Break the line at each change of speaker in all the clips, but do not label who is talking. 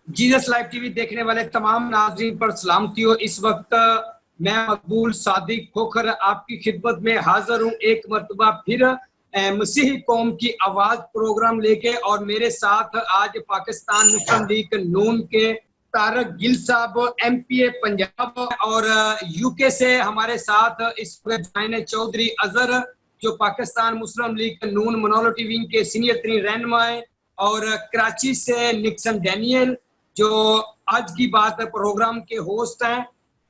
Jesus live TV देखने वाले तमाम नाज़रीन पर सलामती हो। इस वक्त मैं मकबूल सादिक खोखर आपकी खिदमत में हाजिर हूँ एक मरतबा फिर मसीही कौम की आवाज प्रोग्राम लेके, और मेरे साथ आज पाकिस्तान मुस्लिम लीग नून के तारक गिल साहब MPA पंजाब, और UK से हमारे साथ इस वक्त जाइन चौधरी अजहर जो पाकिस्तान मुस्लिम लीग नून मिनॉरिटी विंग के सीनियर तरीन रहनुमा है, और कराची से निक्सन डैनियल जो आज की बात प्रोग्राम के होस्ट हैं।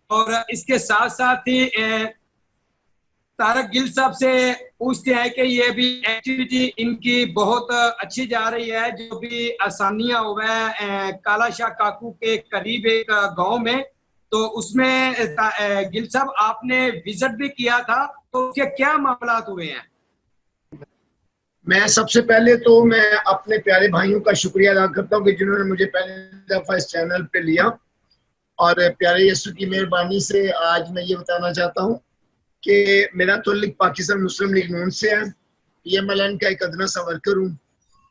और इसके साथ साथ ही तारक गिल साहब से पूछते हैं कि ये भी एक्टिविटी इनकी बहुत अच्छी जा रही है, जो भी आसानियां हुआ है काला शाह काकू के करीब एक गांव में, तो उसमें गिल साहब आपने विजिट भी किया था, तो उसके क्या मामला हुए हैं?
मैं सबसे पहले तो मैं अपने प्यारे भाइयों का शुक्रिया अदा करता हूँ कि जिन्होंने मुझे पहले दफा इस चैनल पे लिया, और प्यारे यीशु की मेहरबानी से आज मैं ये बताना चाहता हूँ कि मेरा ताल्लुक पाकिस्तान मुस्लिम लीग नून से है। PMLN का एक अदना सा वर्कर हूँ,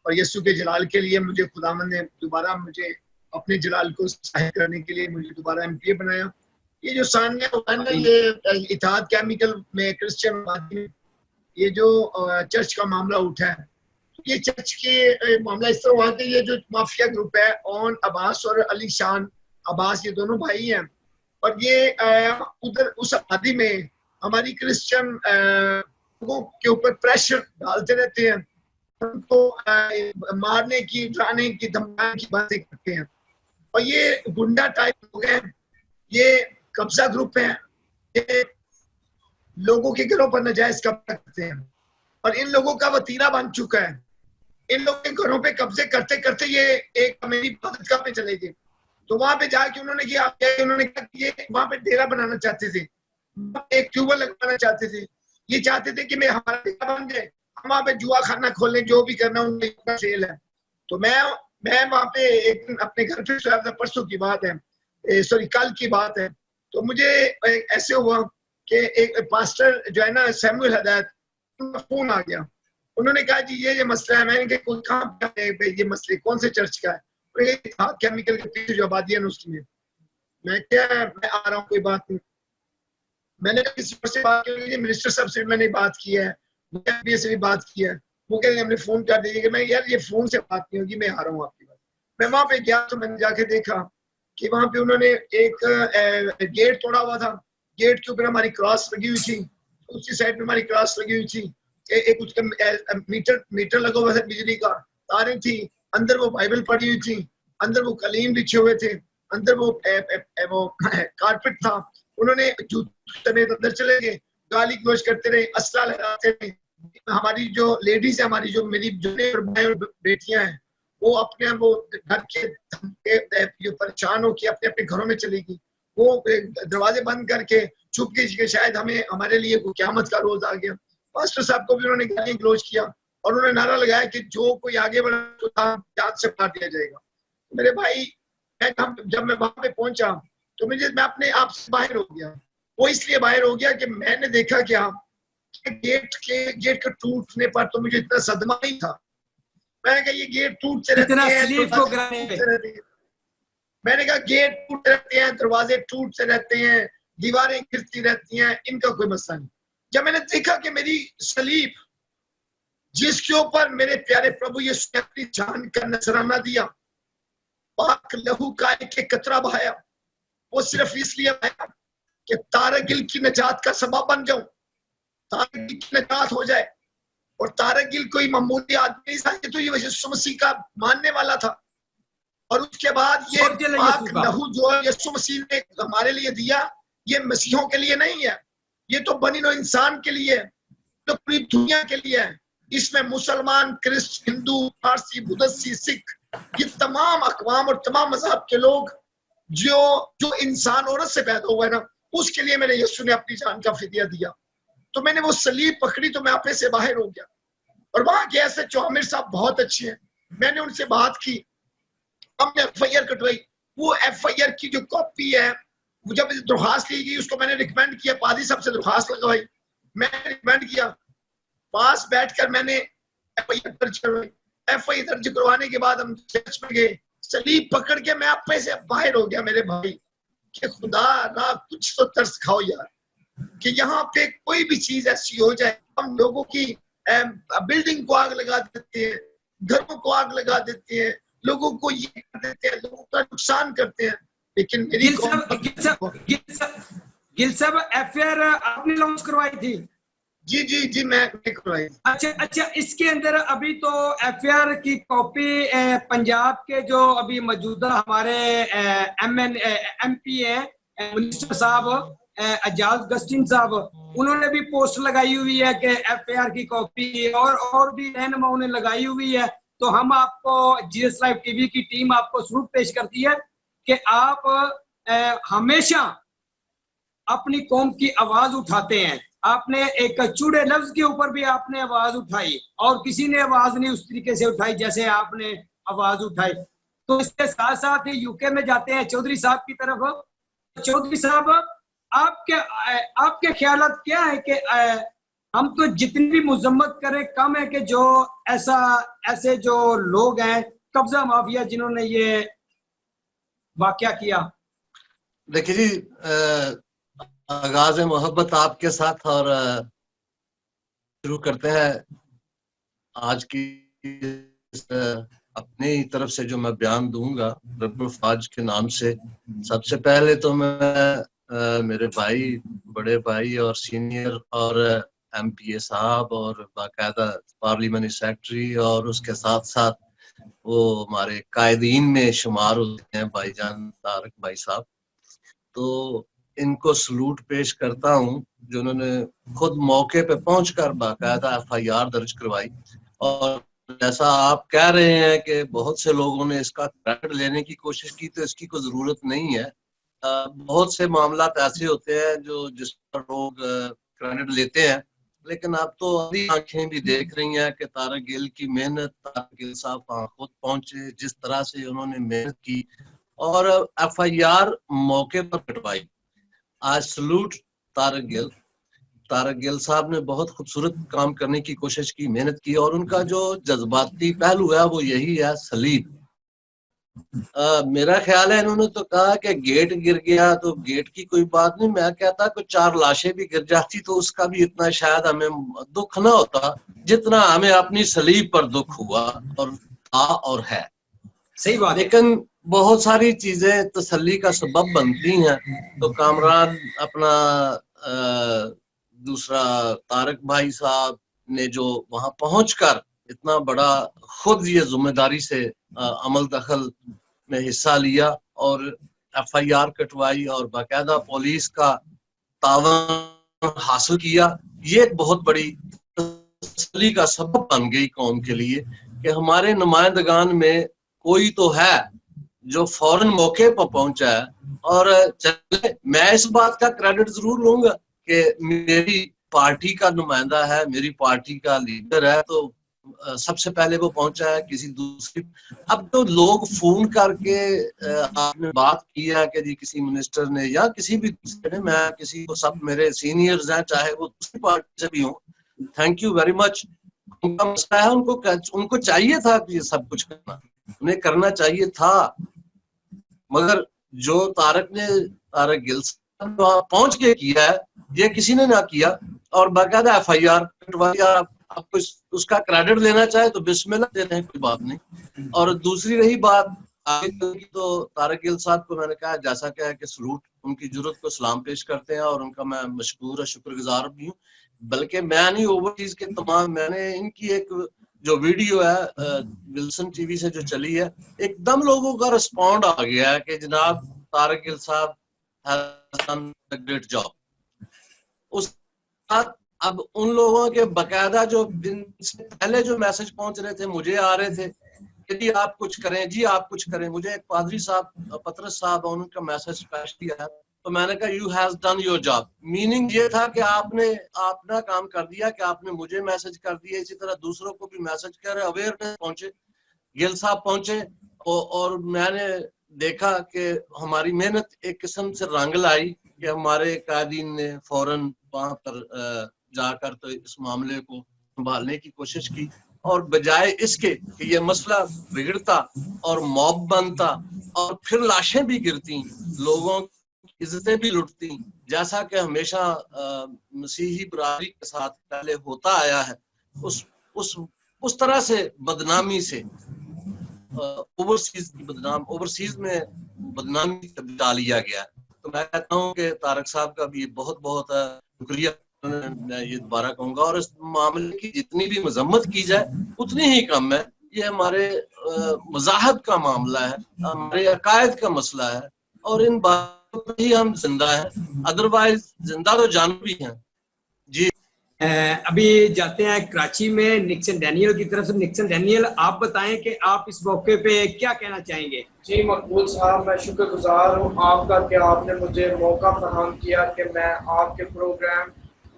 और यीशु के जलाल के लिए मुझे खुदावंद ने दोबारा मुझे अपने जलाल को जाहिर करने के लिए मुझे दोबारा MPA बनाया। ये जो सामने हुआ है ना, ये इत्तेहाद केमिकल में क्रिश्चियन ये जो चर्च का मामला उठा है, ये चर्च के मामला इस तरह हुआ कि ये जो माफिया ग्रुप है, ओन अब्बास और अली शान अब्बास, ये दोनों भाई हैं, और ये उधर उस आबादी में हमारी क्रिश्चियन लोगों के ऊपर प्रेशर डालते रहते हैं, उनको मारने की, डराने की, धमकाने की बातें करते हैं। और ये गुंडा टाइप लोग हैं, ये कब्जा ग्रुप है, ये लोगों के घरों पर नाजायज कब्जा करते हैं, और इन लोगों का वतीरा बन चुका है। इन लोगों के घरों पे कब्जे करते करते ये एक मेरी इबादतगाह पे चले गए, तो वहां पे जाके उन्होंने कहा कि ये वहां पे डेरा बनाना चाहते थे, एक ट्यूबवेल लगवाना चाहते थे। ये चाहते थे कि मैं हमारा डेरा बन जाए, हम वहां पे जुआ खाना खोलें, जो भी करना उनका सेल है। तो मैं वहां पे एक दिन अपने घर पे, परसों की बात है, सॉरी कल की बात है, तो मुझे ऐसे हुआ कि एक पास्टर जो है ना सैमुअल हदायत, उनका फोन आ गया। उन्होंने कहा जी ये मसला है। मैंने कहा कोई कहाँ पे ये मसले, कौन से चर्च का है? केमिकल के पीछे जो आबादी है उसमें। मैं मैं आ रहा हूँ, कोई बात नहीं। मैंने किसी से बात की, मिनिस्टर साहब से मैंने बात की है, MPA से भी बात की है। वो कह रहे हमने फोन कर दीजिए। मैं यार ये फोन से बात नहीं होगी, मैं आ रहा हूँ आपकी बात। मैं वहां पे गया तो मैंने जाके देखा कि वहां पे उन्होंने एक गेट तोड़ा हुआ था। गेट के ऊपर हमारी क्रॉस लगी हुई थी, उसकी साइड में हमारी क्रॉस लगी हुई थी। एक उसका मीटर लगा हुआ था, बिजली का, तारें थी, अंदर वो बाइबल पड़ी हुई थी, अंदर वो कलीम बिछे हुए थे, अंदर वो कारपेट था। उन्होंने समेत अंदर चले गए, गाली गलौज करते रहे, असला लहराते रहे। हमारी जो लेडीज है, हमारी जो मेरी बेटियां हैं, वो अपने वो घर के परेशान होकर अपने अपने घरों में चली गई। वो दरवाजे बंद करके छुप के शायद हमें हमारे लिए कोई क़यामत का रोज आ गया। पास्टर साहब को भी उन्होंने गाली गलौज किया, और उन्होंने नारा लगाया कि जो कोई आगे बढ़ा तो जान से मार दिया जाएगा। मेरे भाई, जब मैं वहां पे पहुंचा तो मैं अपने आप से बाहर हो गया। वो इसलिए बाहर हो गया कि मैंने देखा क्या, गेट के टूटने पर तो मुझे इतना सदमा ही था। मैंने कहा ये गेट टूटते रहते हैं, मैंने कहा गेट टूटते रहते हैं, दरवाजे टूटते रहते हैं, दीवारें गिरती रहती हैं, इनका कोई मसला नहीं। जब मैंने देखा कि मेरी सलीब, जिसके ऊपर मेरे प्यारे प्रभु यीशु ने अपनी जान का नजराना दिया, पाक लहू का एक कतरा बहाया, वो सिर्फ इसलिए बहाया कि तारक गिल की नजात का सबब बन जाऊं, तारक गिल की नजात हो जाए। और तारक गिल कोई मामूली आदमी नहीं था, तो ये यीशु मसीह का मानने वाला था। और उसके बाद ये पाक लहू जो यीशु मसीह ने हमारे लिए दिया, ये मसीहों के लिए नहीं है, ये तो बनी नो इंसान के लिए है, तो पूरी दुनिया के लिए है। इसमें मुसलमान, क्रिश्चियन, हिंदू, पारसी, बुद्धिस्ट, सिख, ये तमाम अकवाम और तमाम मजहब के लोग जो इंसान औरत से पैदा हुआ है ना, उसके लिए मेरे यीशु ने अपनी जान का फिदिया दिया। तो मैंने वो सलीब पकड़ी तो मैं आपे से बाहर हो गया। और वहां के SHO आमिर साहब बहुत अच्छे हैं, मैंने उनसे बात की, हमने FIR कटवाई। वो FIR की जो कॉपी है, वो जब दरख्वास्त ली गई, उसको मैंने रिकमेंड किया, पादी साहब से दरख्वास्त लगवाई, मैंने रिकमेंड किया, पास बैठकर मैंने FIR दर्ज करवाई। FIR दर्ज करवाने के बाद हम चर्च में गए, सलीब पकड़ के मैं अपने से बाहर हो गया मेरे भाई, कि खुदा ना कुछ तो तरस खाओ यार, कि यहाँ पे कोई भी चीज ऐसी हो जाए, हम लोगों की बिल्डिंग को आग लगा देते हैं, घरों को आग लगा देते हैं, लोगों को ये कर देते हैं, लोगों का नुकसान करते हैं, लेकिन मेरी
गिल साहब एफआईआर आपने लॉन्च करवाई थी?
जी जी जी मैं करवाई।
अच्छा, इसके अंदर अभी तो एफआईआर की कॉपी पंजाब के जो अभी मौजूदा हमारे एमपी है मिनिस्टर साहब एजाज गस्टिन साहब, उन्होंने भी पोस्ट लगाई हुई है कि एफआईआर की कॉपी, और भी रहनुमाओं ने लगाई हुई है। तो हम आपको जीएस लाइव टीवी की टीम आपको सबूत पेश करती है कि आप हमेशा अपनी कौम की आवाज उठाते हैं। आपने एक चूड़े लफ्ज के ऊपर भी आपने आवाज उठाई, और किसी ने आवाज नहीं उस तरीके से उठाई जैसे आपने आवाज उठाई। तो इसके साथ साथ यूके में जाते हैं चौधरी साहब की तरफ। चौधरी साहब, आपके ख्यालात क्या है कि हम तो जितनी भी मजम्मत करें कम है कि जो ऐसे जो लोग हैं कब्जा माफिया जिन्होंने ये वाकया किया?
देखिए जी, आगाज मोहब्बत आपके साथ, और शुरू करते हैं आज की अपनी तरफ से जो मैं बयान दूंगा रब्बुल फाज के नाम से। सबसे पहले तो मैं मेरे भाई, बड़े भाई और सीनियर और एमपीए साहब और बाकायदा पार्लियामेंट्री सेक्रेटरी, और उसके साथ साथ वो हमारे कायदीन में शुमार होते हैं भाईजान तारक भाई साहब, तो इनको सलूट पेश करता हूँ जो उन्होंने खुद मौके पे पहुंचकर बाकायदा एफआईआर दर्ज करवाई। और जैसा आप कह रहे हैं कि बहुत से लोगों ने इसका क्रेडिट लेने की कोशिश की, तो इसकी कोई जरूरत नहीं है। बहुत से मामला ऐसे होते हैं जो जिस पर लोग क्रेडिट लेते हैं, लेकिन अब तो अभी आंखें भी देख रही हैं कि तारक गिल की मेहनत, तारक गिल साहब वहां खुद पहुंचे, जिस तरह से उन्होंने मेहनत की और एफआईआर मौके पर कटवाई। आज सलूट तारक गिल साहब ने बहुत खूबसूरत काम करने की कोशिश की, मेहनत की, और उनका जो जज्बाती पहलू है वो यही है सलीब। मेरा ख्याल है इन्होंने तो कहा कि गेट गिर गया, तो गेट की कोई बात नहीं, मैं कहता कि 4 लाशें भी गिर जाती तो उसका भी इतना शायद हमें दुख ना होता जितना हमें अपनी सलीब पर दुख हुआ और था और है।
सही बात।
लेकिन बहुत सारी चीजें तसल्ली का सबब बनती हैं। तो कामरान अपना दूसरा तारक भाई साहब ने जो वहां पहुंचकर इतना बड़ा खुद ये जिम्मेदारी से अमल दखल में हिस्सा लिया और एफआईआर कटवाई और बाकायदा पुलिस का तावन हासिल किया, ये एक बहुत बड़ी तसल्ली का सबब बन गई कौम के लिए कि हमारे नुमाइंदगान में कोई तो है जो फौरन मौके पर पहुंचा है। और चले, मैं इस बात का क्रेडिट जरूर लूंगा कि मेरी पार्टी का नुमाइंदा है, मेरी पार्टी का लीडर है, तो सबसे पहले वो पहुंचा है किसी दूसरी। अब तो लोग फोन करके आपने बात की है कि जी किसी मिनिस्टर ने या किसी भी दूसरे ने, मैं किसी को, सब मेरे सीनियर्स हैं चाहे वो दूसरी पार्टी से भी हों, थैंक यू वेरी मच। उनका मसला है, उनको चाहिए था कि ये सब कुछ करना, उन्हें करना चाहिए था, मगर जो तारक गिल पहुंच के किया है ये किसी ने ना किया। और बाकायदा एफआईआर कटवाई, आपको उसका क्रेडिट लेना चाहे तो बिस्मिल्लाह दे रहे हैं, कोई बात नहीं। और दूसरी रही बात आगे की, तो तारक गिल साहब को मैंने कहा जैसा क्या है कि सलूट, उनकी जरूरत को सलाम पेश करते हैं और उनका मैं मशकूर और शुक्रगुजार भी हूँ। बल्कि मैं नहीं, ओवरसीज के तमाम, मैंने इनकी एक जो वीडियो है विल्सन टीवी से जो चली है, एकदम लोगों का रिस्पॉन्ड आ गया है कि जनाब तारक गिल साहब has done a great job. उस अब उन लोगों के बकायदा जो पहले जो मैसेज पहुंच रहे थे, मुझे आ रहे थे कि जी आप कुछ करें, जी आप कुछ करें। मुझे एक पादरी साहब, पतरस साहब, उनका मैसेज स्पेशली आया, तो मैंने कहा you has done your job. Meaning ये था कि आपने अपना काम कर दिया, कि आपने मुझे मैसेज कर दिया, इसी तरह दूसरों को भी मैसेज कर, अवेयरनेस पहुंचे, गिल साहब पहुंचे, और मैंने देखा कि हमारी मेहनत एक किस्म से रंग लाई कि हमारे कायदीन ने फौरन वहां पर जाकर तो इस मामले को संभालने की कोशिश की और बजाय इसके कि ये मसला बिगड़ता और मॉब बनता और फिर लाशें भी गिरती, लोगों की इज्जतें भी लुटती, जैसा कि हमेशा मसीही बरादरी के साथ पहले होता आया है, उस तरह से बदनामी से ओवरसीज में बदनामी डाल लिया गया। तो मैं कहता हूँ कि तारक साहब का भी बहुत बहुत शुक्रिया, मैं ये दोबारा कहूंगा। और इस मामले की जितनी भी मजम्मत की जाए उतनी ही कम है। ये हमारे मज़ाहब का मामला है, हमारे अकायद का मसला है, और इन बातों पर ही हम जिंदा हैं, अदरवाइज जिंदा तो जानवर भी हैं। जी
अभी जाते हैं कराची में निक्सन डैनियल की तरफ से। निक्सन डैनियल, आप बताएं कि आप इस मौके पे क्या कहना चाहेंगे।
जी मकबूल साहब, मैं शुक्रगुजार हूँ आपका कि आपने मुझे मौका फराहम किया कि मैं आपके प्रोग्राम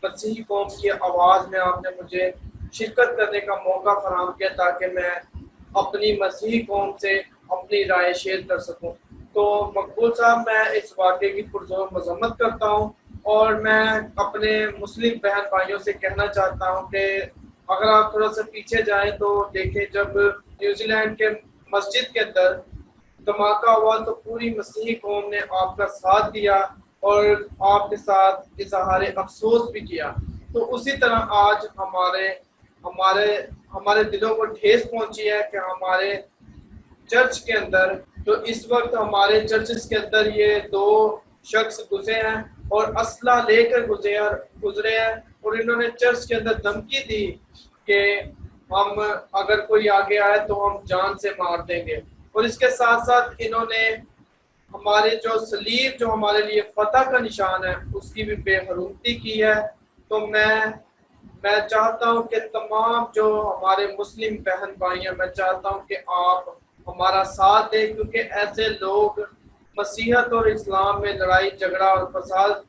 मसीही कौम की आवाज़ में आपने मुझे शिरकत करने का मौका फराहम किया ताकि मैं अपनी मसीही कौम से अपनी राय शेयर कर सकूँ। तो मकबूल साहब, मैं इस वाक़े की पुरज़ोर मज़म्मत करता हूँ और मैं अपने मुस्लिम बहन भाइयों से कहना चाहता हूँ कि अगर आप थोड़ा सा पीछे जाएं तो देखें, जब न्यूजीलैंड के मस्जिद के अंदर धमाका हुआ तो पूरी मसीही कौम ने आपका साथ दिया और आपके साथ इजहार अफसोस भी किया। तो उसी तरह आज हमारे दिलों को ठेस पहुंची है कि हमारे चर्च के अंदर, तो इस वक्त हमारे चर्चेस के अंदर ये दो शख्स घुसे हैं और असला लेकर गुजरे हैं और इन्होंने चर्च के अंदर धमकी दी कि हम अगर कोई आगे आए तो हम जान से मार देंगे। और इसके साथ साथ इन्होंने हमारे जो सलीब, जो हमारे लिए फतह का निशान है, उसकी भी बेहरमती की है। तो मैं चाहता हूं कि तमाम जो हमारे मुस्लिम बहन भाई हैं, मैं चाहता हूं कि आप हमारा साथ दें, क्योंकि ऐसे लोग मसीहत और इस्लाम में लड़ाई झगड़ा और फसाद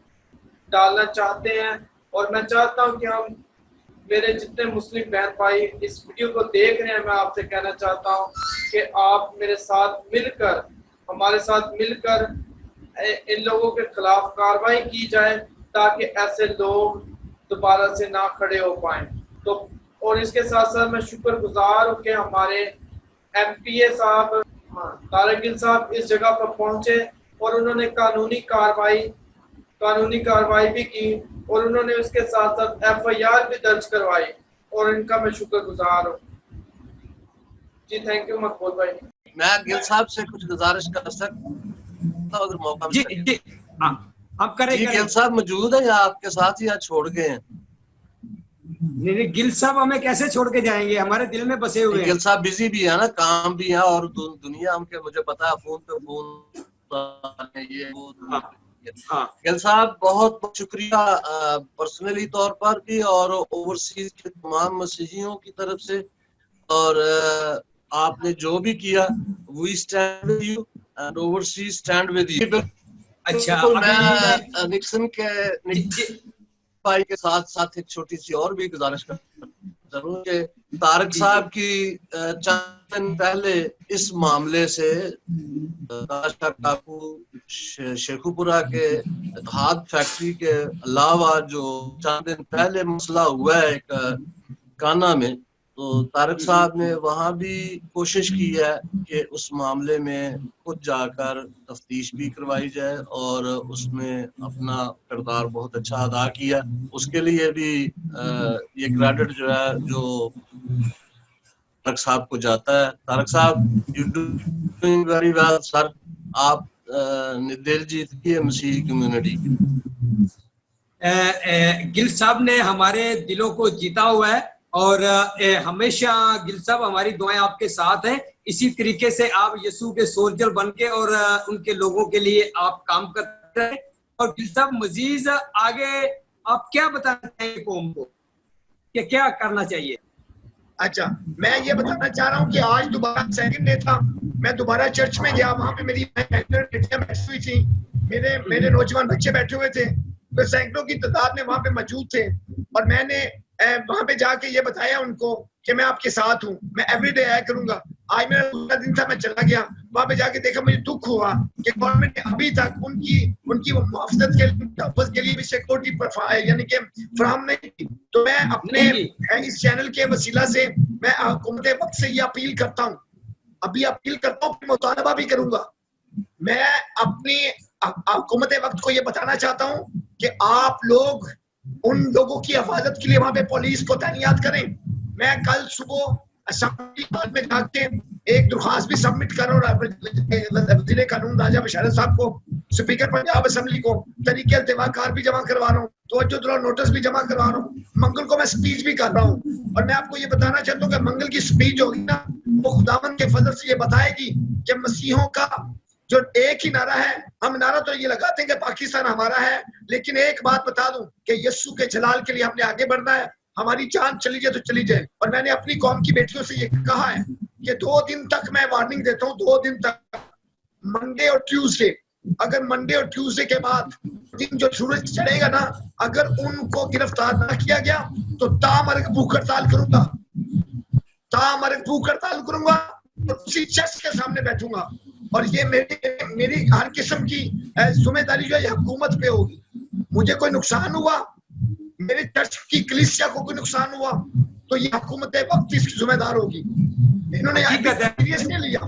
डालना चाहते हैं। और मैं चाहता हूं कि हम, मेरे जितने मुस्लिम बहन भाई इस वीडियो को देख रहे हैं, मैं आपसे कहना चाहता हूं कि आप मेरे साथ मिलकर, हमारे साथ मिलकर इन लोगों के खिलाफ कार्रवाई की जाए ताकि ऐसे लोग दोबारा से ना खड़े हो पाएं। तो और इसके साथ साथ मैं शुक्रगुजार हूँ कि हमारे MPA साहब तारक गिल साहब इस जगह पर पहुंचे और उन्होंने कानूनी कार्रवाई भी की और उन्होंने उसके साथ साथ FIR भी दर्ज करवाई और इनका मैं शुक्रगुजार हूँ। जी थैंक यू मकबूल भाई।
मैं गिल साहब से कुछ गुजारिश कर सकता हूं अगर मौका मिले?
जी आप करें।
गिल साहब मौजूद है या आपके साथ या छोड़ गए हैं?
नहीं, गिल साहब हमें कैसे छोड़ के जाएंगे, हमारे दिल में बसे हुए हैं।
गिल साहब बिजी भी है ना, काम भी है और दुनिया हमके, मुझे पता है, फोन पे फोन ये वो। गिल साहब बहुत बहुत शुक्रिया पर्सनली तौर पर भी और ओवरसीज के तमाम मसीहियों की तरफ से। और आपने जो भी किया, we stand with you and overseas stand with you.
अच्छा,
मैं निक्सन के भाई के साथ साथ एक छोटी सी और भी गुजारिश करता हूं कि तारक साहब की चंद दिन पहले इस मामले से काकू शेखुपुरा के इत्तेहाद फैक्ट्री के अलावा जो चंद दिन पहले मसला हुआ है एक काना में, तो तारक साहब ने वहां भी कोशिश की है कि उस मामले में खुद जाकर तफ्तीश भी करवाई जाए और उसमें अपना किरदार बहुत अच्छा अदा किया। उसके लिए भी ये क्रेडिट जो है जो तारक साहब को जाता है। तारक साहब, you doing very well sir. आप दिल जीतिए मसीही कम्युनिटी।
गिल साहब ने हमारे दिलों को जीता हुआ है और हमेशा गिल साहब हमारी दुआएं आपके साथ हैं। इसी तरीके से आप यीशु के सोल्जर बन के और उनके लोगों के लिए आप काम करते हैं। और गिल साहब, मजीद आगे आप क्या बताना चाहेंगे कौम को कि क्या करना चाहिए?
अच्छा, मैं ये बताना चाह रहा हूँ कि आज दोबारा सेकंड डे था, मैं दोबारा चर्च में गया, वहां पे मेरी बेटियां बैठी हुई थी, मेरे नौजवान बच्चे बैठे हुए थे, तो सैकड़ों की तादाद में वहां पे मौजूद थे और मैंने वहां पे जाके ये बताया उनको कि मैं आपके साथ हूँ, मैं एवरीडे आया करूंगा, आज मेरा दूसरा दिन था, मैं चला गया वहां पे जाके देखा, मुझे दुख हुआ कि गवर्नमेंट ने अभी तक उनकी मुआवजत के लिए भी सिक्योरिटी यानी कि फराहम नहीं की। तो मैं अपने इस चैनल के वसीला से मैं हुकूमत वक्त से ये अपील करता हूँ, अभी अपील करता हूँ, मुतालबा भी करूंगा। मैं अपनी हुकूमत वक्त को ये बताना चाहता हूँ कि आप लोग उन लोगों की हिफाजत के लिए वहां पे पुलिस को तैनात करें। मैं कल सुबह असेंबली हॉल में जाके एक दरख्वास्त भी सबमिट कर रहा हूँ वज़ीर कानून राजा बशारत साहब को, स्पीकर पंजाब असेंबली को, तरीके अल्तवाकार भी जमा करवा रहा हूँ, तो नोटिस भी जमा करवा रहा हूँ। मंगल को मैं स्पीच भी कर रहा हूँ और मैं आपको ये बताना चाहता हूँ कि मंगल की स्पीच होगी ना, वो खुदावन के फजल से ये बताएगी कि मसीहों का जो एक ही नारा है। हम नारा तो ये लगाते हैं कि पाकिस्तान हमारा है, लेकिन एक बात बता दूं कि यीशु के जलाल के लिए हमने आगे बढ़ना है। हमारी जान चली जाए तो चली जाए। और मैंने अपनी कौम की बेटियों से ये कहा है कि 2 दिन तक मैं वार्निंग देता हूँ, 2 दिन तक, मंडे और ट्यूसडे, अगर मंडे और ट्यूसडे के बाद दिन जो सूरज चढ़ेगा ना, अगर उनको गिरफ्तार ना किया गया तो तामर्ग भूख हड़ताल करूंगा, तामर्ग भूख हड़ताल करूंगा और उसी चर्च के सामने बैठूंगा। और ये मेरी हर किस्म की जिम्मेदारी जो है हुकूमत पे होगी। मुझे कोई नुकसान हुआ, मेरे चर्च की कलीसिया को कोई नुकसान हुआ, तो ये हुकूमत वक्त इसकी जिम्मेदार होगी। इन्होंने सीरियस नहीं लिया,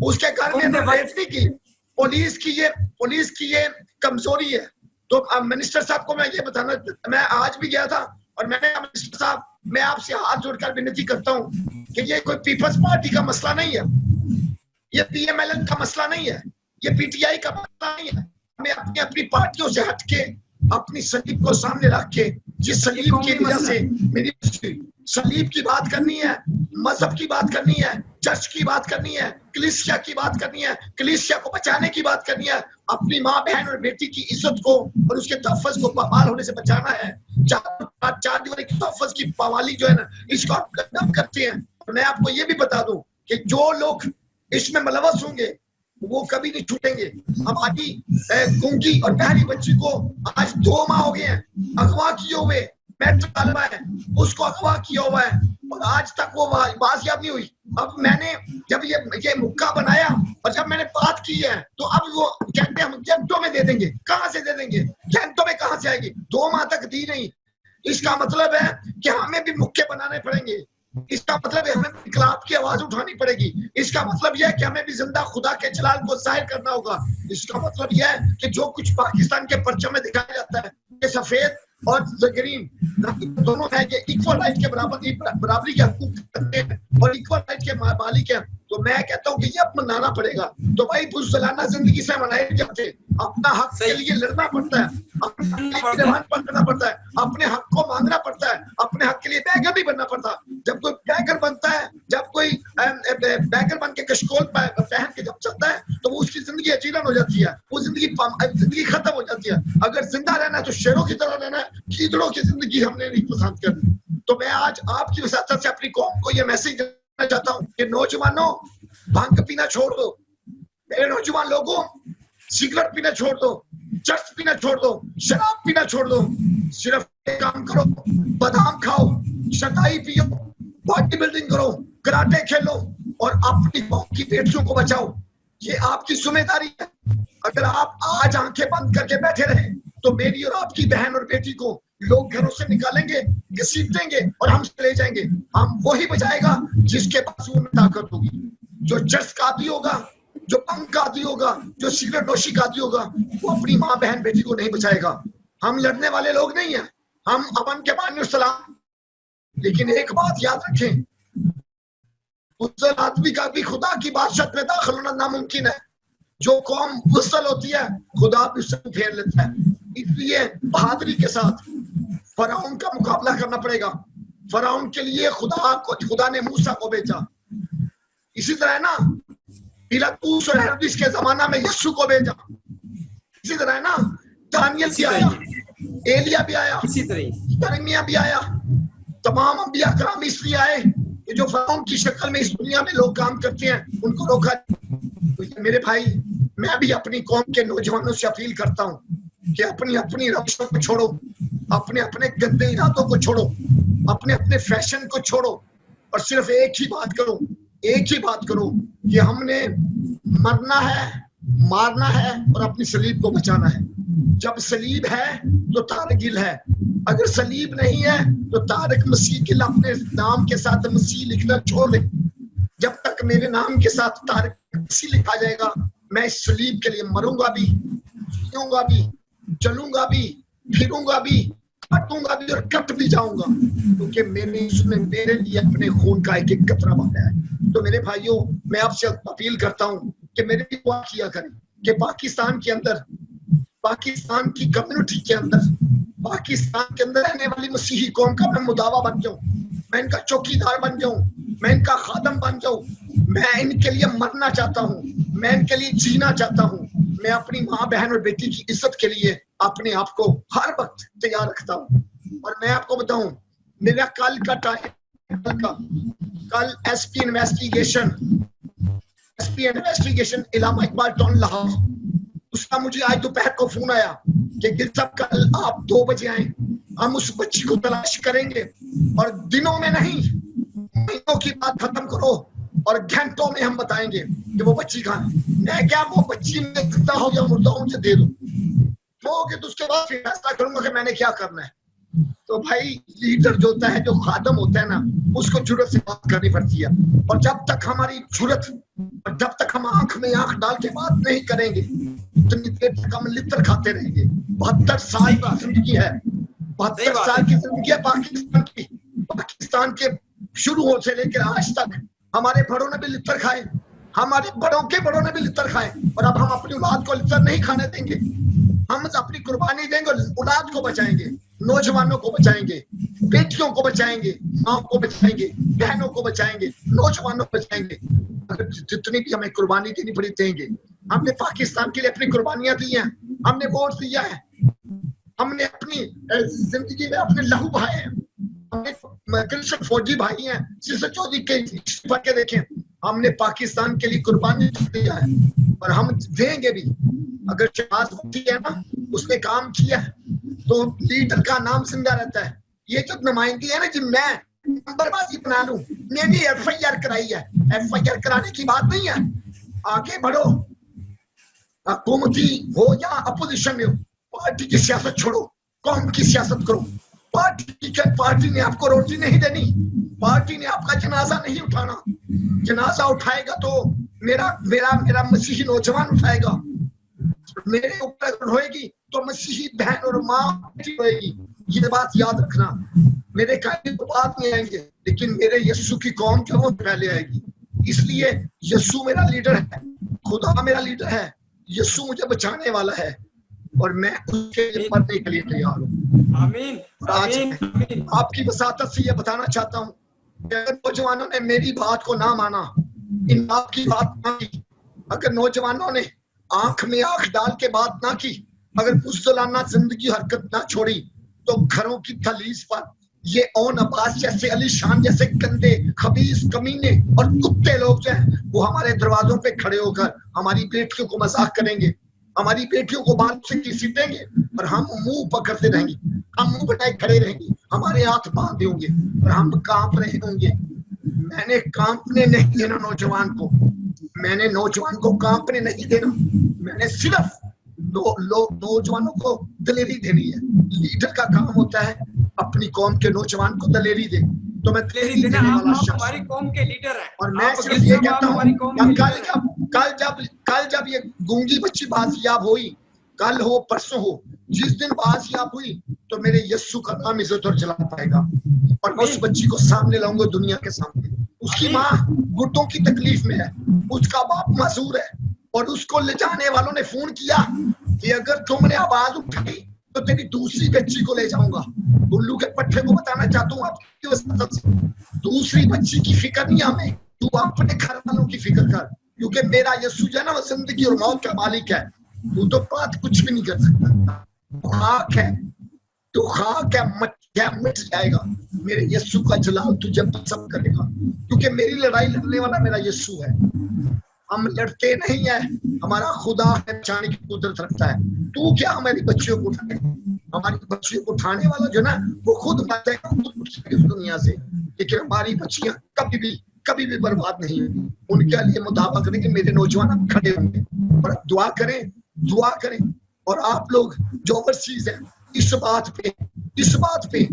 उसके कारण इन्होंने रेट नहीं की। पुलिस की ये कमजोरी है। तो मिनिस्टर साहब को मैं ये बताना, मैं आज भी गया था और मैंने मिनिस्टर साहब, मैं आपसे हाथ जोड़कर विनती करता हूँ कि ये कोई पीपल्स पार्टी का मसला नहीं है, ये पीएमएल का मसला नहीं है, ये पीटीआई का मसला नहीं है। हमें अपनी पार्टियों से हटके अपनी सलीब को सामने रख के, जिस सलीब की वजह से मेरी सलीब की बात करनी है, मजहब की बात करनी है, चर्च की बात करनी है, कलीसिया की बात करनी है, कलीसिया को बचाने की बात करनी है, अपनी माँ बहन और बेटी की इज्जत को और उसके तहफ़्फ़ुज़ को पामाल होने से बचाना है। चार दीवारी की तहफ़्फ़ुज़ की पामाली जो है ना, इसको आप कदम करते हैं। मैं आपको ये भी बता दूं कि जो लोग इसमें मुलव्वस होंगे वो कभी नहीं छूटेंगे। हमारी गूंगी और बहरी बच्ची को आज 2 माह हो गए हैं अगवा किए हुए, मैट्रिक तालिबा है, उसको अगवा किया हुआ है और आज तक वो बाजियाब नहीं हुई। अब मैंने जब ये मुक्का बनाया और जब मैंने बात की है तो अब वो कहते हैं हम घंटों में दे देंगे। कहाँ से दे देंगे? घंटों में कहाँ से आएगी? 2 माह तक दी नहीं। इसका मतलब है कि हमें भी मुक्के बनाने पड़ेंगे। इसका मतलब है हमें इनकलाब की आवाज उठानी पड़ेगी। इसका मतलब यह है कि हमें भी जिंदा खुदा के जलाल को जाहिर करना होगा। इसका मतलब यह है कि जो कुछ पाकिस्तान के परचम में दिखाया जाता है कि सफेद और ग्रीन दोनों है, ये इक्वल राइट के बराबरी के हकूक करते हैं और इक्वल राइट के मालिक हैं। तो मैं कहता हूँ कि ये अब मनाना पड़ेगा। तो भाई पुरसलाना जिंदगी से मनाए जाते, अपना हक के लिए लड़ना पड़ता है, अपने हक पकड़ना पड़ता है, अपने हक को मांगना पड़ता है, अपने हक के लिए बैगर नहीं बनना पड़ता। जब कोई बैगर बनता है, जब कोई बैगर बन के कशकोल पहन के जब चलता है तो वो उसकी जिंदगी अजीरन हो जाती है, वो जिंदगी खत्म हो जाती है। अगर जिंदा रहना है तो शेरों की तरह रहना है, गीदड़ों की जिंदगी हमने नहीं पसंद करनी। तो मैं आज आपकी वसात से अपनी कौम को ये मैसेज देना चाहता हूँ कि नौजवानों, भांग पीना छोड़ दो। मेरे नौजवान लोगों, सिगरेट पीना छोड़ दो, चर्च पीना छोड़ दो, शराब पीना छोड़ दो। सिर्फ एक काम करो, बादाम खाओ, शताई पियो, बॉडी बिल्डिंग करो, कराटे खेलो और अपनी कौम की बेटियों को बचाओ। ये आपकी जिम्मेदारी है। अगर आप आज आंखें बंद करके बैठे रहे तो मेरी और आपकी बहन और बेटी को लोग घरों से निकालेंगे, घसीटेंगे और हम ले जाएंगे। हम वही बचाएगा जिसके पास उनमें ताकत होगी। जो चर्च का आदि होगा, जो पंख का आदि होगा, जो सिगरेट नोशी का आदि होगा, वो अपनी माँ बहन बेटी को नहीं बचाएगा। हम लड़ने वाले लोग नहीं हैं, हम अमन के बानी और सलाम। लेकिन एक बात याद रखें, उस आदमी का भी खुदा की बादशाहत में दाखिल होना नामुमकिन है। जो कौम मुसल होती है खुदा भी उससे फेर लेता है। इसलिए बहादुरी के साथ फराउन का मुकाबला करना पड़ेगा। फराउन के लिए खुदा ने मूसा को भेजा। इसी तरह ना पिलातूस और हेरोदिस के जमाना में यीशु को भेजा। इसी तरह ना दानियल भी आया, एलिया भी आया,
इसी तरह
यिर्मयाह भी आया। तमाम अंबिया कराम इसलिए आए कि जो फराउन की शक्ल में इस दुनिया में लोग काम करते हैं उनको रोका। तो मेरे भाई, मैं भी अपनी कौम के नौजवानों से अपील करता हूँ कि अपनी अपनी रविशों को छोड़ो, अपने अपने गंदे इरादों को छोड़ो, अपने अपने फैशन को छोड़ो और सिर्फ एक ही बात करो, एक ही बात करो कि हमने मरना है, मारना है और अपनी सलीब को बचाना है। जब सलीब है तो तारिक गिल है, अगर सलीब नहीं है तो तारिक मसीह गिल अपने नाम के साथ मसीह लिखना छोड़ दे। जब तक मेरे नाम के साथ तारिक मसीह लिखा जाएगा, मैं इस सलीब के लिए मरूंगा भी, जीऊंगा भी, चलूंगा भी, फिरूंगा भी, काटूंगा भी और कट भी जाऊंगा, क्योंकि मैंने इसमें मेरे लिए अपने खून का एक एक कतरा बहाया है। तो मेरे भाइयों, मैं आपसे अपील करता हूं कि मेरे भी दुआ किया करें कि पाकिस्तान के अंदर, पाकिस्तान की कम्युनिटी के अंदर, पाकिस्तान के अंदर रहने वाली मसीही कौम का मैं मुदावा बन जाऊं, मैं इनका चौकीदार बन जाऊं, मैं इनका खादम बन जाऊं। मैं इनके लिए मरना चाहता हूं, मैं इनके लिए जीना चाहता हूं। मैं अपनी माँ बहन और बेटी की इज्जत के लिए अपने आप को हर वक्त तैयार रखता हूं। और मैं आपको बताऊं, मेरा कल का टाइम, कल SP investigation Allama Iqbal town Lahore, उसका मुझे आज दोपहर को फोन आया कि गिल साहब कल आप 2 बजे आए, हम उस बच्ची को तलाश करेंगे और दिनों में नहीं महीनों की बात खत्म करो और घंटों में हम बताएंगे कि वो बच्ची कहाँ है। मैं क्या, वो बच्ची में जिंदा हो या मुर्दा हो मुझे दे दो, तो उसके बाद फिर फैसला करूंगा कि मैंने क्या करना है। तो भाई लीडर जो होता है, जो खादम होता है ना, उसको जुर्रत से बात करनी पड़ती है। और जब तक हमारी जुर्रत, और जब तक हम आंख में आंख डाल के बात नहीं करेंगे, उतनी देर तक हम लित्र खाते रहेंगे। 72 साल की जिंदगी है, 72 साल की जिंदगी है पाकिस्तान की। पाकिस्तान के शुरू से लेकर आज तक हमारे बड़ों ने भी लित्र खाए, हमारे बड़ों के बड़ों ने भी लित्र खाए, और अब हम अपनी औलाद को लित्र नहीं खाने देंगे। हम अपनी कुर्बानी देंगे और औलाद को बचाएंगे, नौजवानों को बचाएंगे, बेटियों को बचाएंगे, माँ को बचाएंगे, बहनों को बचाएंगे, नौजवानों को बचाएंगे। अगर जितनी भी हमें कुर्बानी देनी पड़ी देंगे। हमने पाकिस्तान के लिए अपनी कुर्बानियां दी हैं, हमने वोट दिया है, हमने अपनी जिंदगी में अपने लहू बहाए हैं, हमने कृष्ण फौजी भाई हैं, सिस्टर चौधरी के पढ़ के देखें, हमने पाकिस्तान के लिए कुर्बानी दिया है और हम देंगे भी। अगर शहबाज भुट्टी है ना, उसने काम किया है तो लीडर का नाम जिंदा रहता है। ये जो नुमाइंदगी है ना, जी मैं नंबरबाजी बना लूं, मैंने एफआईआर कराई है, एफआईआर कराने की बात नहीं है। आगे बढ़ो, हुकूमती हो या अपोजिशन में हो, पार्टी की सियासत छोड़ो, कौम की सियासत करो। पार्टी ने आपको रोटी नहीं देनी, पार्टी ने आपका जनाजा नहीं उठाना। जनाजा उठाएगा तो मेरा मेरा मेरा मसीही नौजवान उठाएगा, मेरे ऊपर होएगी तो मसीही बहन और माँ होएगी। ये बात याद रखना। मेरे कहने को बात नहीं आएंगे, लेकिन मेरे यस्सु की कौम जो वो पहले आएगी। इसलिए यस्सु मेरा लीडर है, खुदा मेरा लीडर है, यस्सु मुझे बचाने वाला है और मैं उसके लिए मरने के लिए तैयार हूँ।
आमीन।
आज आपकी वसातत से ये बताना चाहता हूँ कि अगर नौजवानों ने मेरी बात को ना माना, इन आपकी बात ना की, अगर नौजवानों ने आंख में आंख डाल के बात ना की, अगर बुज़दिलाना जिंदगी हरकत ना छोड़ी, तो घरों की दहलीज पर ये ओन अब्बास जैसे, अली शान जैसे गंदे खबीस कमीने और कुत्ते लोग जो हैं, वो हमारे दरवाजों पे खड़े होकर हमारी बेटियों को मजाक करेंगे, हमारी बेटियों को बाल से घसीटेंगे और हम मुंह पकड़ते रहेंगे, हम मुंह बनाए खड़े रहेंगे, हमारे हाथ बांधे होंगे और हम कांप रहे होंगे। मैंने कांपने नहीं देना नौजवान को, मैंने नौजवान को कांपने नहीं देना, मैंने सिर्फ नौजवानों को दलेरी देनी है। लीडर का काम होता है अपनी कौम के नौजवान को दलेरी दे, तो मैं दलेरी देने वाला शख्स
हमारी कौम के लीडर हैं।
और मैं सिर्फ ये कहता हूँ, कल जब ये गूंगी बच्ची बाजियाब हुई, कल हो परसों हो, जिस दिन बाजियाब हुई तो मेरे यस्सु का नाम इज्जत और जला पाएगा और मैं उस बच्ची को सामने लाऊंगा दुनिया के सामने। उसकी माँ घुटनों की तकलीफ में है, उसका बाप मजदूर है और उसको ले जाने वालों ने फोन किया कि अगर तुमने आवाज उठाई तो तेरी दूसरी बच्ची को ले जाऊंगा। उल्लू के पट्टे को बताना चाहता हूँ आपकी वसातत से, दूसरी बच्ची की फिक्र नहीं हमें, तू अपने घर वालों की फिक्र कर, क्योंकि मेरा यस्सु जो है ना, वो जिंदगी और मौत का मालिक है। तू तो बात कुछ भी नहीं कर सकता, खाक है, तू खाक है, मिट जाएगा। मेरे यस्सु का जलाल तुझे पसंद करेगा, क्योंकि मेरी लड़ाई लड़ने वाला मेरा यस्सु है। हम लड़ते नहीं है, हमारा खुदा है बचाने की कुदरत रखता है। तू क्या हमारी बच्चियों को उठाएगा? हमारी बच्चियों को उठाने वाला जो ना, वो खुद बचेगा, खुद उठेगी इस दुनिया से, लेकिन हमारी बच्चियां कभी भी कभी भी बर्बाद नहीं होगी। उनके लिए मुदावा करें कि मेरे नौजवान खड़े होंगे, पर दुआ करें। और आप लोग जो ओवरसीज हैं, इस बात पे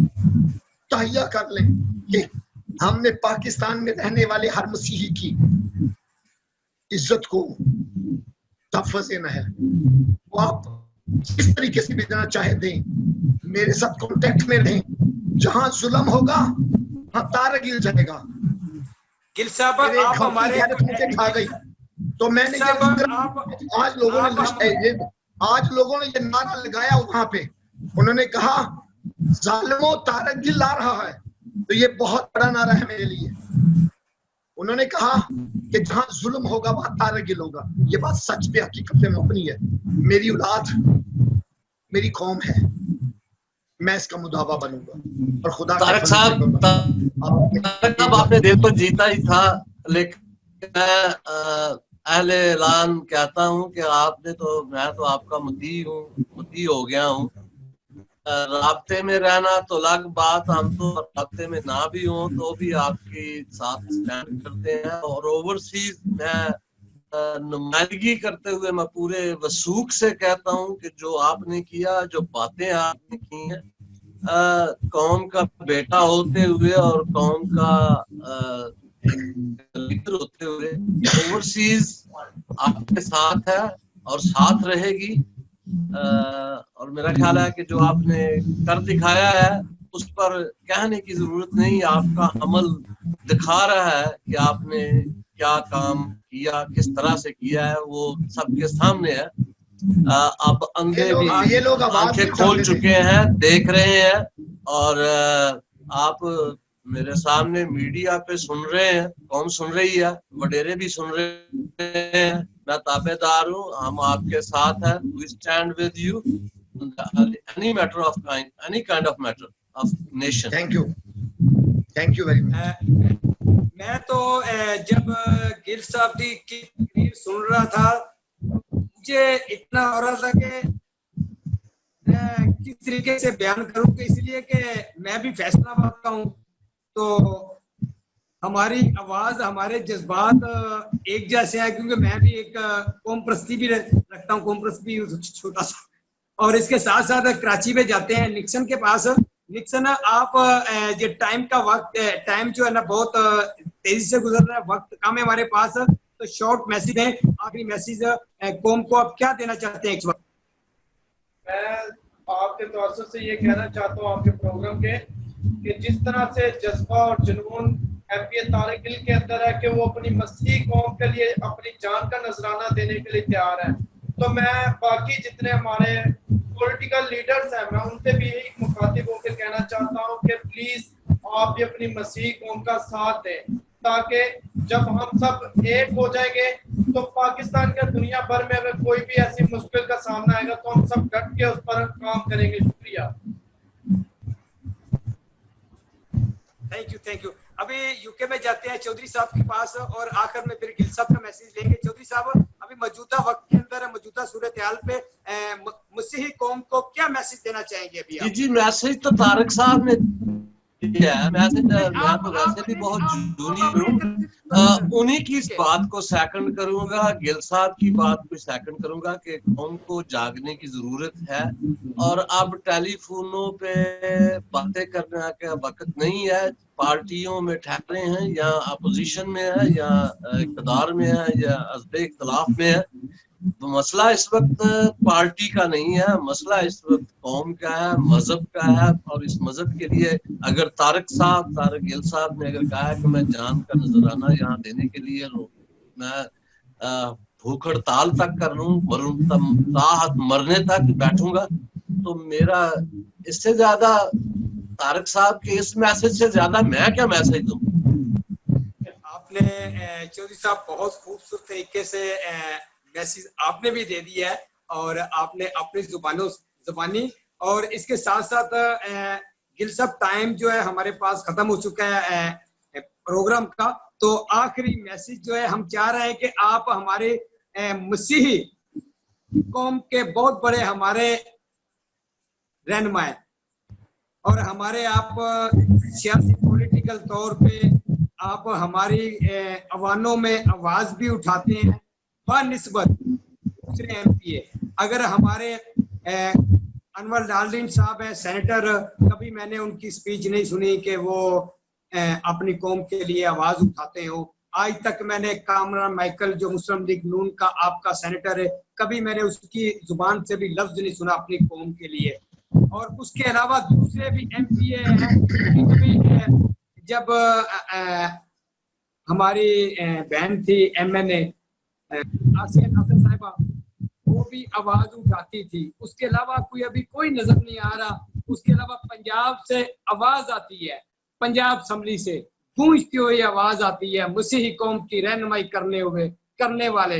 तहिया कर लें कि हमने पाकिस्तान में रहने वाले हर मसीही की इज्जत को तहफ़्फ़ुज़ देना है। वो आप जिस तरीके से भी देना चाहे दें, मेरे साथ कांटेक्ट में रहें। जहां जुल्म होगा वहां तार गिर जाएगा।
गिल साहब, आप हमारे
मुझे खा गई, तो मैंने आज लोगों ने ये नारा लगाया वहां पे, उन्होंने कहा जालिमों तारक गिल ला रहा है, तो ये बहुत बड़ा नारा है मेरे लिए। उन्होंने कहा कि जहां जुल्म होगा वहां तारक गिल होगा। ये बात सच पे हकीकत में मबनी है। मेरी औलाद मेरी कौम है, मैं इसका मुदावा बनूंगा। और खुदा
तारक साहब, आपने दिल पर जीता ही था, लेकिन मैं अहले ऐलान कहता हूं कि मैं तो आपका मुती हो गया हूं। राब्ते में रहना तो अलग बात, हम तो राब्ते में ना भी हो तो भी आपके साथ स्टैंड करते हैं। और ओवरसीज मैं नुमाइंदगी करते हुए मैं पूरे वसूख से कहता हूं कि जो आपने किया, जो बातें आपने की हैं, कौम का बेटा होते हुए और कौम का लीडर होते हुए, ओवरसीज आपके साथ है और साथ रहेगी। और मेरा ख्याल है कि जो आपने कर दिखाया है उस पर कहने की जरूरत नहीं। आपका अमल दिखा रहा है कि आपने क्या काम किया, किस तरह से किया है, वो सबके सामने है। अब अंधे भी आंखें खोल चुके हैं, देख रहे हैं। और आप मेरे सामने मीडिया पे सुन रहे हैं, कौन सुन रही है, वडेरे भी सुन रहे हैं। मैं ताबेदार हूँ, हम आपके साथ हैं। We stand with you any matter of kind, any kind of matter of nation.
Thank you very much.
मैं तो जब गिल साहब की तकरीर सुन रहा था, मुझे इतना हो रहा था कि किस तरीके से बयान करूं, कि इसलिए कि मैं भी फैसलाबाद का हूं, तो हमारी आवाज, हमारे जज्बात एक जैसे हैं, क्योंकि मैं भी एक कौम परस्ती भी रखता हूँ, कौम परस्ती भी छोटा सा। और इसके साथ साथ कराची में जाते हैं निक्सन के पास। निक्सन, आप जो टाइम जो है ना बहुत तेजी से गुजर रहा है, वक्त कम है हमारे पास, तो शॉर्ट मैसेज है, आखिरी मैसेज कौम को आप क्या देना चाहते हैं इस वक्त?
मैं आपके तवज्जुह से ये कहना चाहता हूँ आपके प्रोग्राम के, कि जिस तरह से जज्बा और जुनून एमपी तारिक गिल के अंदर है कि वो अपनी मसीह कौम के लिए अपनी जान का नजराना देने के लिए तैयार है, तो मैं बाकी जितने हमारे पॉलिटिकल लीडर्स हैं, मैं उनसे भी यही मुखातिब होकर कहना चाहता हूँ कि प्लीज आप भी अपनी मसीह कौम का साथ दें, ताकि जब हम सब एक हो जाएंगे तो पाकिस्तान के दुनिया भर में अगर कोई भी ऐसी मुश्किल का सामना आएगा तो हम सब डट के उस पर काम करेंगे। शुक्रिया।
Thank you. अभी यूके में जाते हैं चौधरी साहब के पास, और आखिर में फिर गिल साहब का मैसेज लेंगे। चौधरी साहब, अभी मौजूदा वक्त के अंदर, मौजूदा सूरत हाल पे मसीही कौम को क्या मैसेज देना चाहेंगे अभी आप?
जी, मैसेज तो तारक साहब ने दिया है। मैसेज मैं तो वैसे भी बहुत जूनियर हूँ, उन्हीं की इस बात को सेकंड करूंगा, गिल साहब की बात को सेकंड करूंगा कि कौम को जागने की जरूरत है। और अब टेलीफोनों पे बातें करने का वक्त नहीं है। पार्टियों में ठहरे हैं, या अपोजिशन में है, या इक़्तिदार में है, या अज़्बे इख्तिलाफ में है। मसला इस वक्त पार्टी का नहीं है, मसला इस वक्त कौम का है, मजहब का है। और इस मजहब के लिए अगर तारक गिल साहब ने अगर कहा है कि मैं जान का नजराना यहाँ देने के लिए मैं भूख हड़ताल तक कर लूं, मरने तक बैठूंगा, तो मेरा इससे ज्यादा तारक साहब के इस मैसेज से ज्यादा मैं क्या मैसेज दूं?
आपने चौधरी साहब बहुत खूबसूरत तरीके से मैसेज आपने भी दे दिया है, और आपने अपनी जुबानी, और इसके साथ साथ गिल साहब, टाइम जो है हमारे पास खत्म हो चुका है प्रोग्राम का, तो आखिरी मैसेज जो है हम चाह रहे हैं कि आप हमारे मसीही कौम के बहुत बड़े हमारे रहनुमा हैं, और हमारे आप सियासी पॉलिटिकल तौर पे आप हमारी अवानों में आवाज भी उठाते हैं बनिस्बत दूसरे एमपीए। अगर हमारे अनवर लालदीन साहब हैं सेनेटर, कभी मैंने उनकी स्पीच नहीं सुनी कि वो अपनी कौम के लिए आवाज उठाते हो। आज तक मैंने कामरान माइकल जो मुस्लिम लीग नून का आपका सेनेटर है, कभी मैंने उसकी जुबान से भी लफ्ज नहीं सुना अपनी कौम के लिए। और उसके अलावा दूसरे भी एमपीए हैं, कभी जब हमारी बहन थी एमएनए आसिया नासिर साहिबा, वो भी आवाज उठाती थी। उसके अलावा कोई नजर नहीं आ रहा। उसके अलावा पंजाब से आवाज आती है, पंजाब असम्बली से गूंजती हुई आवाज आती है मसीही कौम की रहनुमाई करने वाले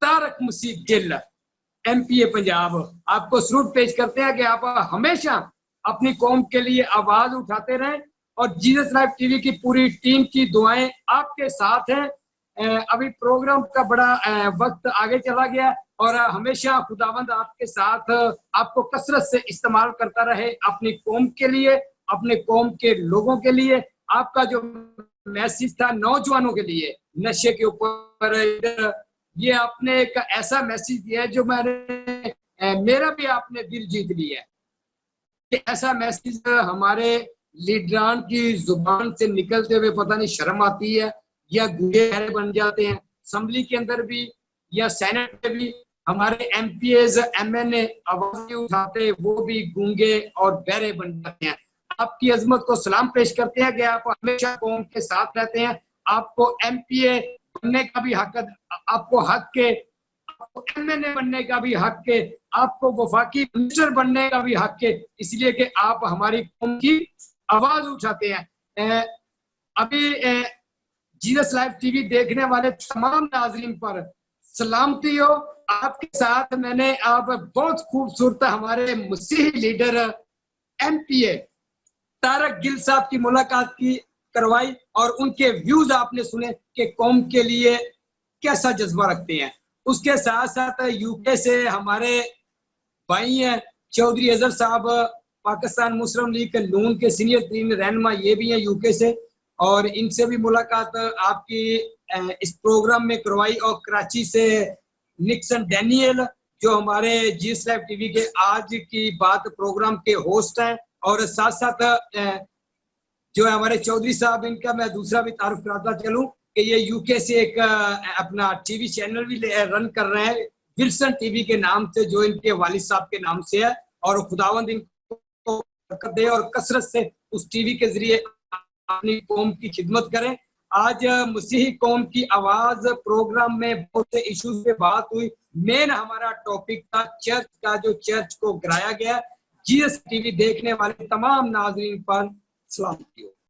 तारक मसीह गिल एमपीए पंजाब। आपको सलूट पेश करते हैं कि आप हमेशा अपनी कौम के लिए आवाज उठाते रहें और जीसस लाइव टीवी की पूरी टीम की दुआएं आपके साथ हैं। अभी प्रोग्राम का बड़ा वक्त आगे चला गया और हमेशा खुदावंद आपके साथ आपको कसरत से इस्तेमाल करता रहे अपनी कौम के लिए, अपने कौम के लोगों के लिए। आपका जो मैसेज था नौजवानों के लिए नशे के ऊपर, ये आपने एक ऐसा मैसेज दिया है जो मेरा भी आपने दिल जीत लिया है। ऐसा मैसेज हमारे लीडरान की जुबान से निकलते हुए पता नहीं शर्म आती है या गूंगे बहरे बन जाते हैं। असेंबली के अंदर भी या सेनेट में भी हमारे एमपीएज एमएनए आवाज नहीं उठाते, वो भी गूंगे और बहरे बन जाते हैं। आपकी अजमत को सलाम पेश करते हैं कि आप हमेशा कौम के साथ रहते हैं। आपको एमपीए बनने का भी हक, आपको हक के, आपको एमएनए बनने का भी हक के, आपको वफाकी मिनिस्टर बनने का भी हक के, इसलिए कि आप हमारी कौम की आवाज उठाते हैं। अभी जीसस लाइव टीवी देखने वाले तमाम नाजरीन पर सलामती हो। आपके साथ मैंने आप बहुत खूबसूरत हमारे मसीही लीडर एमपीए तारक गिल साहब की मुलाकात की करवाई और उनके व्यूज आपने सुने कि कौम के लिए कैसा जज्बा रखते हैं। उसके साथ साथ यूके से हमारे भाई हैं चौधरी अजहर साहब, पाकिस्तान मुस्लिम लीग के नून के सीनियर तरीन रहनुमा, ये भी हैं यूके से, और इनसे भी मुलाकात आपकी इस प्रोग्राम में करवाई। और कराची से निक्सन डैनियल जो हमारे जीएस लाइव टीवी के आज की बात प्रोग्राम के होस्ट हैं, और साथ साथ जो है हमारे चौधरी साहब, इनका मैं दूसरा भी तारुफ कराता चलूं कि ये यूके से एक अपना टीवी चैनल भी रन कर रहे हैं विल्सन टीवी के नाम से, जो इनके वालिद साहब के नाम से है। और खुदावंद इनको बरकत दे और कसरत से उस टीवी के जरिए अपनी कौम की खिदमत करें। आज मसीही कौम की आवाज प्रोग्राम में बहुत से इश्यूज पे बात हुई। मेन हमारा टॉपिक था चर्च का, जो चर्च को गिराया गया। जीएस टीवी देखने वाले तमाम नाजरीन पर सलाम।